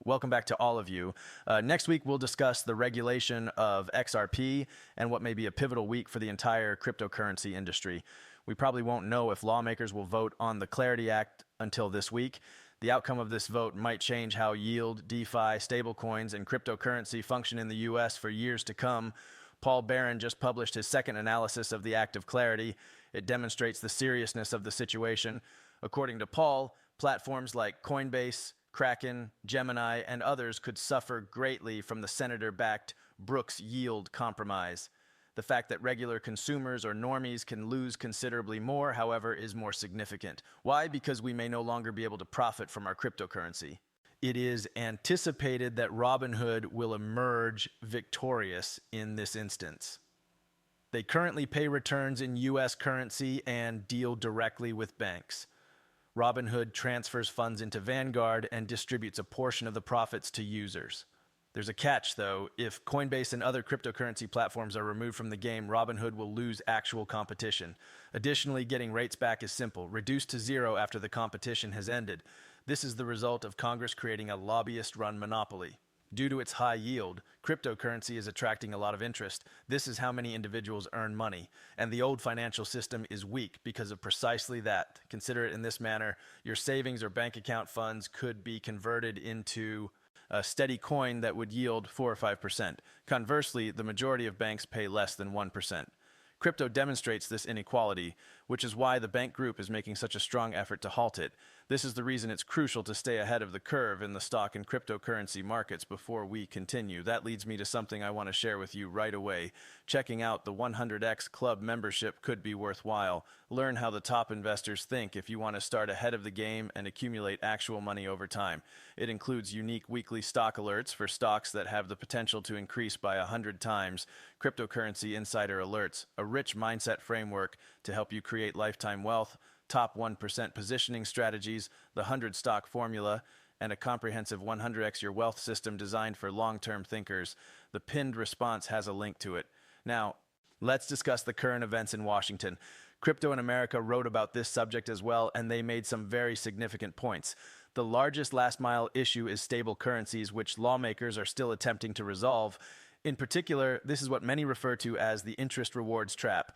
Welcome back to all of you. Next week, we'll discuss the regulation of XRP and what may be a pivotal week for the entire cryptocurrency industry. We probably won't know if lawmakers will vote on the Clarity Act until this week. The outcome of this vote might change how yield, DeFi, stablecoins, and cryptocurrency function in the U.S. for years to come. Paul Barron just published his second analysis of the Act of Clarity. It demonstrates the seriousness of the situation. According to Paul, platforms like Coinbase, Kraken, Gemini, and others could suffer greatly from the senator-backed Brooks yield compromise. The fact that regular consumers or normies can lose considerably more, however, is more significant. Why? Because we may no longer be able to profit from our cryptocurrency. It is anticipated that Robinhood will emerge victorious in this instance. They currently pay returns in U.S. currency and deal directly with banks. Robinhood transfers funds into Vanguard and distributes a portion of the profits to users. There's a catch, though. If Coinbase and other cryptocurrency platforms are removed from the game, Robinhood will lose actual competition. Additionally, getting rates back is simple. Reduced to zero after the competition has ended. This is the result of Congress creating a lobbyist-run monopoly. Due to its high yield, cryptocurrency is attracting a lot of interest. This is how many individuals earn money. And the old financial system is weak because of precisely that. Consider it in this manner. Your savings or bank account funds could be converted into a steady coin that would yield 4 or 5%. Conversely, the majority of banks pay less than 1%. Crypto demonstrates this inequality, which is why the bank group is making such a strong effort to halt it. This is the reason it's crucial to stay ahead of the curve in the stock and cryptocurrency markets before we continue. That leads me to something I want to share with you right away. Checking out the 100x Club membership could be worthwhile. Learn how the top investors think if you want to start ahead of the game and accumulate actual money over time. It includes unique weekly stock alerts for stocks that have the potential to increase by 100 times, cryptocurrency insider alerts, a rich mindset framework to help you create lifetime wealth, top 1% positioning strategies, the 100 stock formula, and a comprehensive 100x your wealth system designed for long-term thinkers. The pinned response has a link to it. Now, let's discuss the current events in Washington. Crypto in America wrote about this subject as well, and they made some very significant points. The largest last-mile issue is stable currencies, which lawmakers are still attempting to resolve. In particular, this is what many refer to as the interest rewards trap.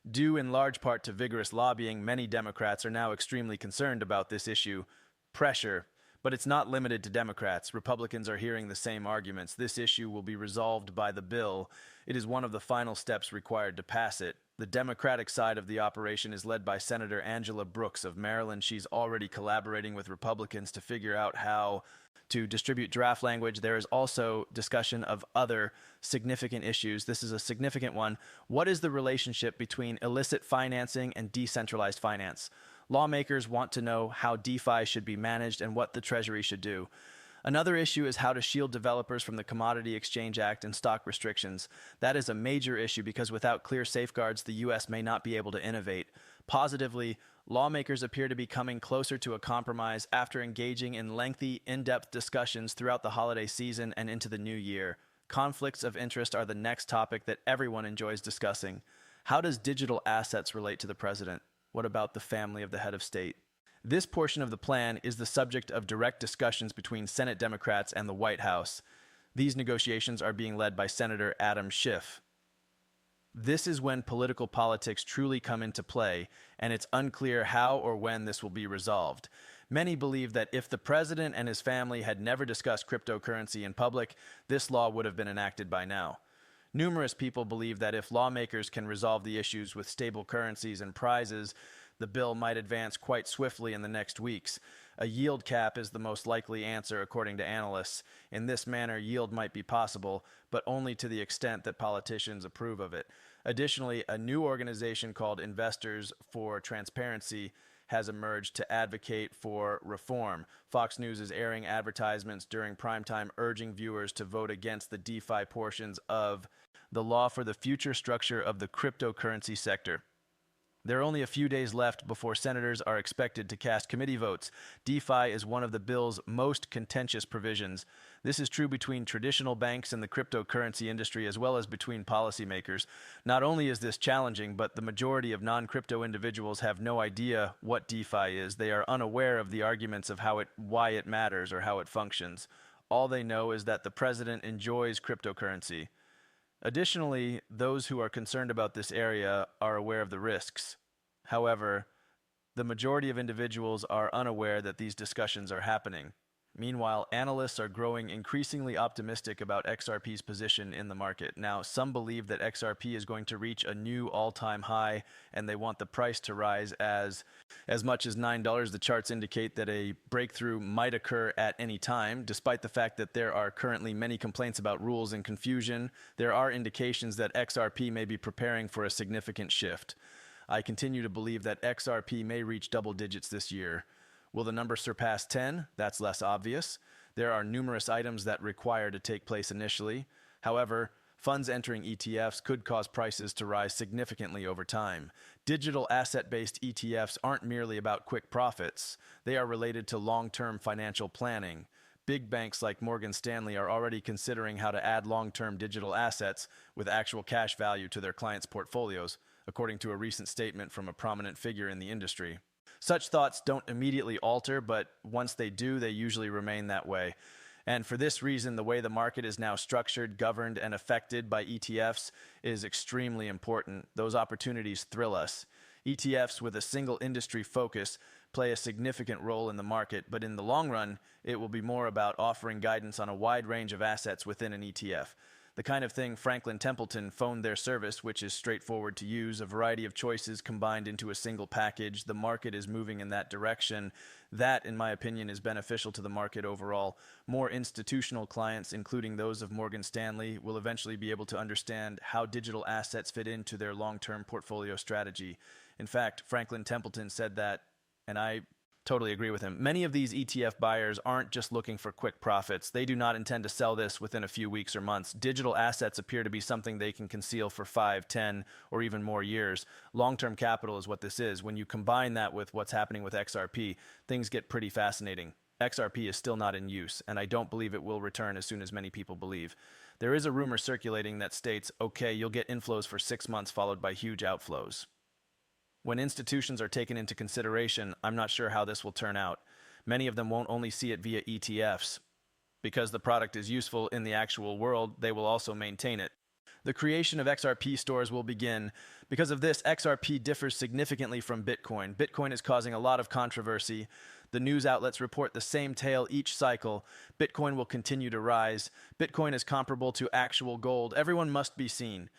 Due in large part to vigorous lobbying, many Democrats are now extremely concerned about this issue. Pressure. But it's not limited to Democrats. Republicans are hearing the same arguments. This issue will be resolved by the bill. It is one of the final steps required to pass it. The Democratic side of the operation is led by Senator Angela Brooks of Maryland. She's already collaborating with Republicans to figure out how to distribute draft language. There is also discussion of other significant issues. This is a significant one. What is the relationship between illicit financing and decentralized finance? Lawmakers want to know how DeFi should be managed and what the Treasury should do. Another issue is how to shield developers from the Commodity Exchange Act and stock restrictions. That is a major issue because without clear safeguards, the U.S. may not be able to innovate. Positively, lawmakers appear to be coming closer to a compromise after engaging in lengthy, in-depth discussions throughout the holiday season and into the new year. Conflicts of interest are the next topic that everyone enjoys discussing. How does digital assets relate to the president? What about the family of the head of state? This portion of the plan is the subject of direct discussions between Senate Democrats and the White House. These negotiations are being led by Senator Adam Schiff. This is when political politics truly come into play, and it's unclear how or when this will be resolved. Many believe that if the president and his family had never discussed cryptocurrency in public, this law would have been enacted by now. Numerous people believe that if lawmakers can resolve the issues with stable currencies and prizes, the bill might advance quite swiftly in the next weeks. A yield cap is the most likely answer, according to analysts. In this manner, yield might be possible, but only to the extent that politicians approve of it. Additionally, a new organization called Investors for Transparency has emerged to advocate for reform. Fox News is airing advertisements during primetime urging viewers to vote against the DeFi portions of the law for the future structure of the cryptocurrency sector. There are only a few days left before senators are expected to cast committee votes. DeFi is one of the bill's most contentious provisions. This is true between traditional banks and the cryptocurrency industry as well as between policymakers. Not only is this challenging, but the majority of non-crypto individuals have no idea what DeFi is. They are unaware of the arguments of why it matters or how it functions. All they know is that the president enjoys cryptocurrency. Additionally, those who are concerned about this area are aware of the risks. However, the majority of individuals are unaware that these discussions are happening. Meanwhile, analysts are growing increasingly optimistic about XRP's position in the market. Now, some believe that XRP is going to reach a new all-time high, and they want the price to rise as much as $9. The charts indicate that a breakthrough might occur at any time. Despite the fact that there are currently many complaints about rules and confusion, there are indications that XRP may be preparing for a significant shift. I continue to believe that XRP may reach double digits this year. Will the number surpass 10? That's less obvious. There are numerous items that require to take place initially. However, funds entering ETFs could cause prices to rise significantly over time. Digital asset-based ETFs aren't merely about quick profits. They are related to long-term financial planning. Big banks like Morgan Stanley are already considering how to add long-term digital assets with actual cash value to their clients' portfolios, according to a recent statement from a prominent figure in the industry. Such thoughts don't immediately alter, but once they do, they usually remain that way. And for this reason, the way the market is now structured, governed, and affected by ETFs is extremely important. Those opportunities thrill us. ETFs with a single industry focus play a significant role in the market, but in the long run, it will be more about offering guidance on a wide range of assets within an ETF. The kind of thing Franklin Templeton phoned their service, which is straightforward to use, a variety of choices combined into a single package. The market is moving in that direction. That, in my opinion, is beneficial to the market overall. More institutional clients, including those of Morgan Stanley, will eventually be able to understand how digital assets fit into their long-term portfolio strategy. In fact, Franklin Templeton said that, and I totally agree with him. Many of these ETF buyers aren't just looking for quick profits. They do not intend to sell this within a few weeks or months. Digital assets appear to be something they can conceal for 5, 10, or even more years. Long-term capital is what this is. When you combine that with what's happening with XRP, things get pretty fascinating. XRP is still not in use, and I don't believe it will return as soon as many people believe. There is a rumor circulating that states, okay, you'll get inflows for 6 months followed by huge outflows. When institutions are taken into consideration, I'm not sure how this will turn out. Many of them won't only see it via ETFs. Because the product is useful in the actual world, they will also maintain it. The creation of XRP stores will begin. Because of this, XRP differs significantly from Bitcoin. Bitcoin is causing a lot of controversy. The news outlets report the same tale each cycle. Bitcoin will continue to rise. Bitcoin is comparable to actual gold. Everyone must be seen.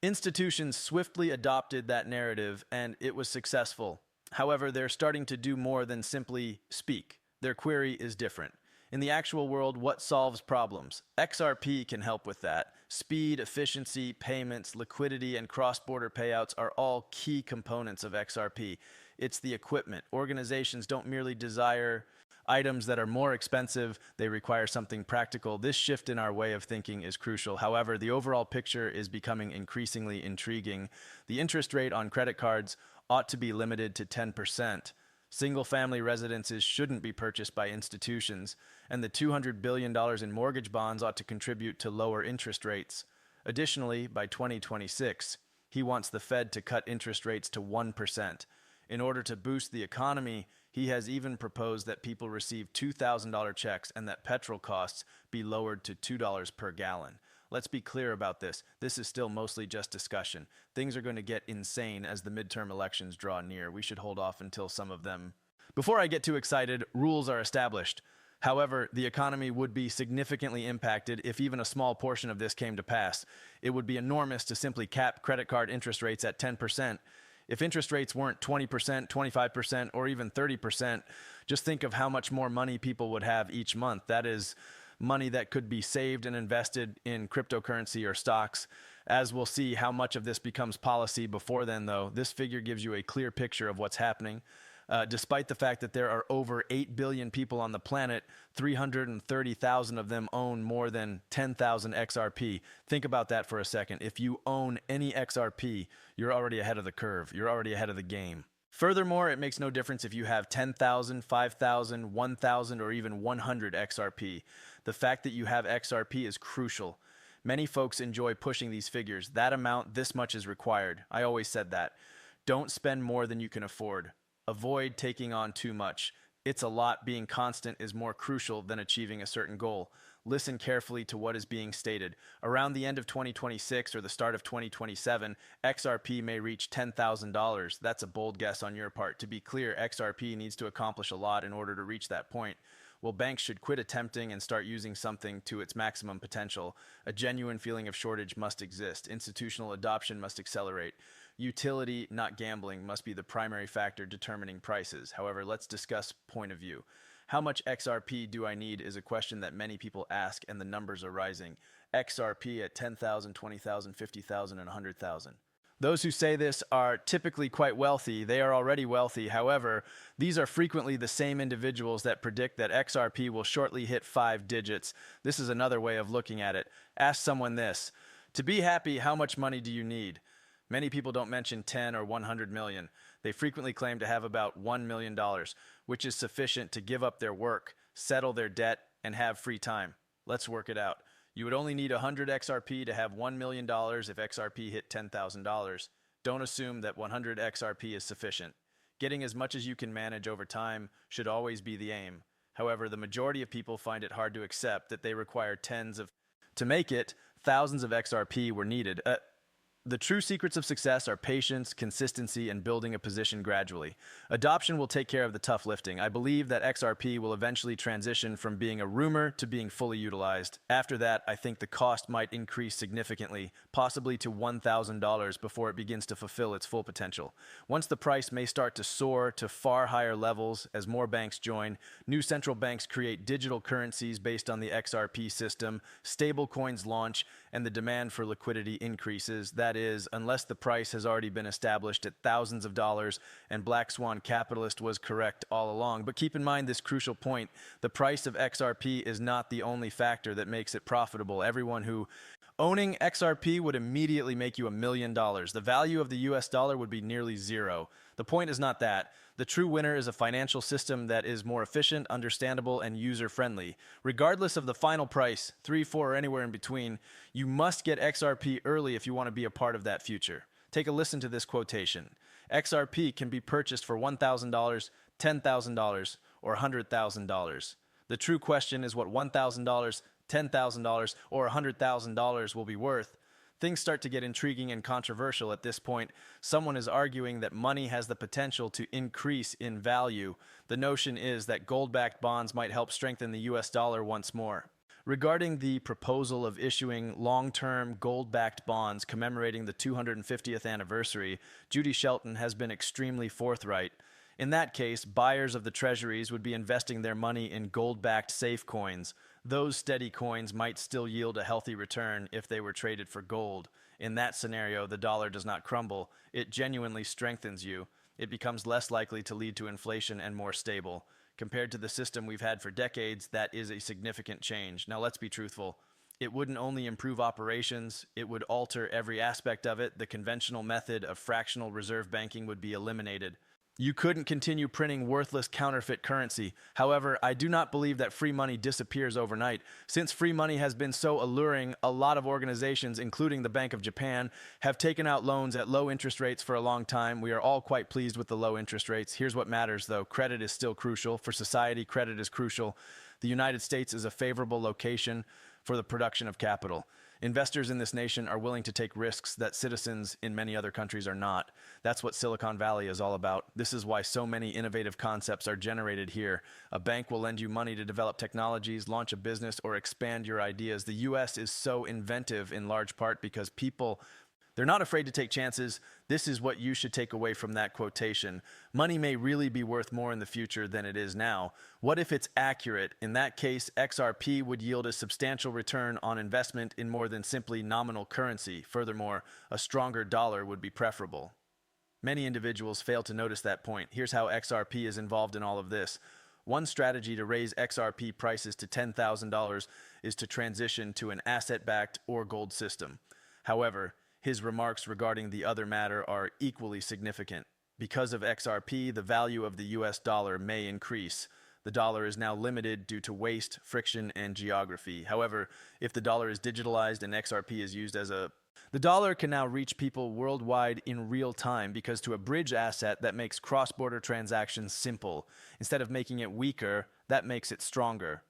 Institutions swiftly adopted that narrative, and it was successful. However, they're starting to do more than simply speak. Their query is different. In the actual world, what solves problems? XRP can help with that. Speed, efficiency, payments, liquidity, and cross-border payouts are all key components of XRP. It's the equipment. Organizations don't merely desire items that are more expensive, they require something practical. This shift in our way of thinking is crucial. However, the overall picture is becoming increasingly intriguing. The interest rate on credit cards ought to be limited to 10%. Single-family residences shouldn't be purchased by institutions, and the $200 billion in mortgage bonds ought to contribute to lower interest rates. Additionally, by 2026, he wants the Fed to cut interest rates to 1%. In order to boost the economy, he has even proposed that people receive $2,000 checks and that petrol costs be lowered to $2 per gallon. Let's be clear about this. This is still mostly just discussion. Things are going to get insane as the midterm elections draw near. We should hold off until some of them. Before I get too excited, rules are established. However, the economy would be significantly impacted if even a small portion of this came to pass. It would be enormous to simply cap credit card interest rates at 10%. If interest rates weren't 20%, 25%, or even 30%, just think of how much more money people would have each month. That is money that could be saved and invested in cryptocurrency or stocks. As we'll see how much of this becomes policy before then, though, this figure gives you a clear picture of what's happening. Despite the fact that there are over 8 billion people on the planet, 330,000 of them own more than 10,000 XRP. Think about that for a second. If you own any XRP, you're already ahead of the curve. You're already ahead of the game. Furthermore, it makes no difference if you have 10,000, 5,000, 1,000, or even 100 XRP. The fact that you have XRP is crucial. Many folks enjoy pushing these figures. That amount, this much is required. I always said that. Don't spend more than you can afford. Avoid taking on too much. It's a lot. Being constant is more crucial than achieving a certain goal. Listen carefully to what is being stated. Around the end of 2026 or the start of 2027, XRP may reach $10,000. That's a bold guess on your part. To be clear, XRP needs to accomplish a lot in order to reach that point. Well, banks should quit attempting and start using something to its maximum potential. A genuine feeling of shortage must exist. Institutional adoption must accelerate. Utility, not gambling, must be the primary factor determining prices. However, let's discuss point of view. How much XRP do I need is a question that many people ask, and the numbers are rising. XRP at 10,000, 20,000, 50,000, and 100,000. Those who say this are typically quite wealthy. They are already wealthy. However, these are frequently the same individuals that predict that XRP will shortly hit 5 digits. This is another way of looking at it. Ask someone this: to be happy, how much money do you need? Many people don't mention 10 or 100 million. They frequently claim to have about $1 million, which is sufficient to give up their work, settle their debt, and have free time. Let's work it out. You would only need 100 XRP to have $1 million if XRP hit $10,000. Don't assume that 100 XRP is sufficient. Getting as much as you can manage over time should always be the aim. However, the majority of people find it hard to accept that they require tens of... To make it, thousands of XRP were needed. The true secrets of success are patience, consistency, and building a position gradually. Adoption will take care of the tough lifting. I believe that XRP will eventually transition from being a rumor to being fully utilized. After that, I think the cost might increase significantly, possibly to $1,000 before it begins to fulfill its full potential. Once the price may start to soar to far higher levels as more banks join, new central banks create digital currencies based on the XRP system, stable coins launch, and the demand for liquidity increases. That is, unless the price has already been established at thousands of dollars and Black Swan Capitalist was correct all along. But keep in mind this crucial point: the price of XRP is not the only factor that makes it profitable. Everyone who owning XRP would immediately make you $1 million. The value of the US dollar would be nearly zero. The point is not that. The true winner is a financial system that is more efficient, understandable, and user-friendly. Regardless of the final price, 3, 4, or anywhere in between, you must get XRP early if you want to be a part of that future. Take a listen to this quotation. XRP can be purchased for $1,000, $10,000, or $100,000. The true question is what $1,000, $10,000, or $100,000 will be worth. Things start to get intriguing and controversial at this point. Someone is arguing that money has the potential to increase in value. The notion is that gold-backed bonds might help strengthen the US dollar once more. Regarding the proposal of issuing long-term gold-backed bonds commemorating the 250th anniversary, Judy Shelton has been extremely forthright. In that case, buyers of the treasuries would be investing their money in gold-backed safe coins. Those steady coins might still yield a healthy return if they were traded for gold. In that scenario, the dollar does not crumble. It genuinely strengthens you. It becomes less likely to lead to inflation and more stable. Compared to the system we've had for decades, that is a significant change. Now, let's be truthful. It wouldn't only improve operations, it would alter every aspect of it. The conventional method of fractional reserve banking would be eliminated. You couldn't continue printing worthless counterfeit currency. However, I do not believe that free money disappears overnight. Since free money has been so alluring, a lot of organizations, including the Bank of Japan, have taken out loans at low interest rates for a long time. We are all quite pleased with the low interest rates. Here's what matters, though. Credit is still crucial. For society, credit is crucial. The United States is a favorable location for the production of capital. Investors in this nation are willing to take risks that citizens in many other countries are not. That's what Silicon Valley is all about. This is why so many innovative concepts are generated here. A bank will lend you money to develop technologies, launch a business, or expand your ideas. The US is so inventive in large part because they're not afraid to take chances. This is what you should take away from that quotation. Money may really be worth more in the future than it is now. What if it's accurate? In that case, XRP would yield a substantial return on investment in more than simply nominal currency. Furthermore, a stronger dollar would be preferable. Many individuals fail to notice that point. Here's how XRP is involved in all of this. One strategy to raise XRP prices to $10,000 is to transition to an asset-backed or gold system. However, his remarks regarding the other matter are equally significant. Because of XRP, the value of the US dollar may increase. The dollar is now limited due to waste, friction, and geography. However, if the dollar is digitalized and XRP is used as the dollar can now reach people worldwide in real time because to a bridge asset that makes cross-border transactions simple. Instead of making it weaker, that makes it stronger.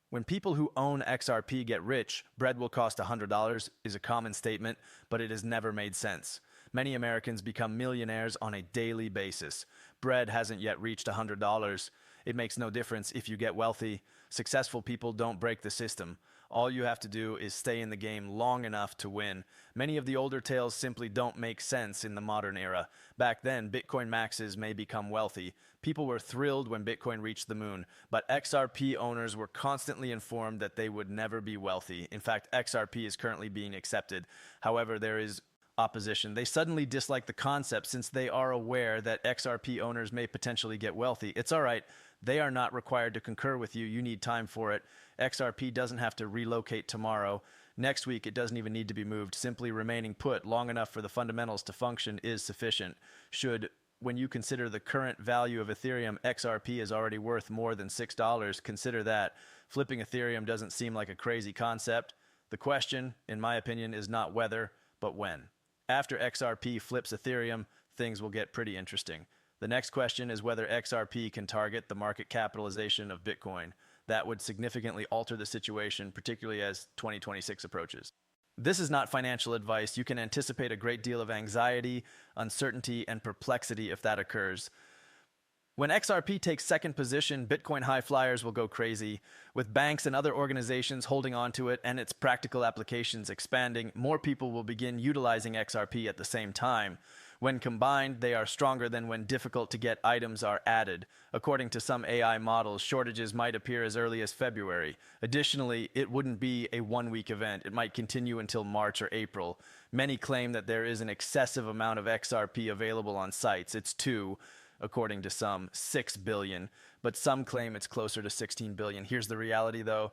When people who own XRP get rich, bread will cost $100 is a common statement, but it has never made sense. Many Americans become millionaires on a daily basis. Bread hasn't yet reached $100. It makes no difference if you get wealthy. Successful people don't break the system. All you have to do is stay in the game long enough to win. Many of the older tales simply don't make sense in the modern era. Back then, Bitcoin maxes may become wealthy. People were thrilled when Bitcoin reached the moon, but XRP owners were constantly informed that they would never be wealthy. In fact, XRP is currently being accepted. However, there is opposition. They suddenly dislike the concept since they are aware that XRP owners may potentially get wealthy. It's all right. They are not required to concur with you. You need time for it. XRP doesn't have to relocate tomorrow. Next week, it doesn't even need to be moved. Simply remaining put long enough for the fundamentals to function is sufficient. When you consider the current value of Ethereum, XRP is already worth more than $6. Consider that. Flipping Ethereum doesn't seem like a crazy concept. The question, in my opinion, is not whether, but when. After XRP flips Ethereum, things will get pretty interesting. The next question is whether XRP can target the market capitalization of Bitcoin. That would significantly alter the situation, particularly as 2026 approaches. This is not financial advice. You can anticipate a great deal of anxiety, uncertainty, and perplexity if that occurs. When XRP takes second position, Bitcoin high flyers will go crazy. With banks and other organizations holding on to it and its practical applications expanding, more people will begin utilizing XRP at the same time. When combined, they are stronger than when difficult to get items are added. According to some AI models, shortages might appear as early as February. Additionally, it wouldn't be a one-week event. It might continue until March or April. Many claim that there is an excessive amount of XRP available on sites. It's according to some, 6 billion, but some claim it's closer to 16 billion. Here's the reality, though.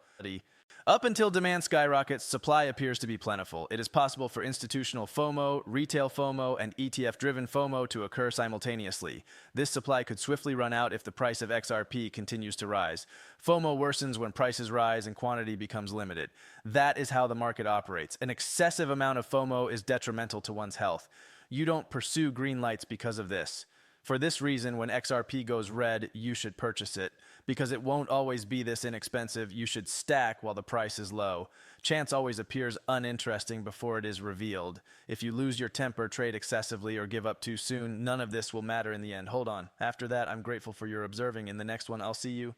Up until demand skyrockets, supply appears to be plentiful. It is possible for institutional FOMO, retail FOMO, and ETF-driven FOMO to occur simultaneously. This supply could swiftly run out if the price of XRP continues to rise. FOMO worsens when prices rise and quantity becomes limited. That is how the market operates. An excessive amount of FOMO is detrimental to one's health. You don't pursue green lights because of this. For this reason, when XRP goes red, you should purchase it. Because it won't always be this inexpensive, you should stack while the price is low. Chance always appears uninteresting before it is revealed. If you lose your temper, trade excessively, or give up too soon, none of this will matter in the end. Hold on. After that, I'm grateful for your observing. In the next one, I'll see you.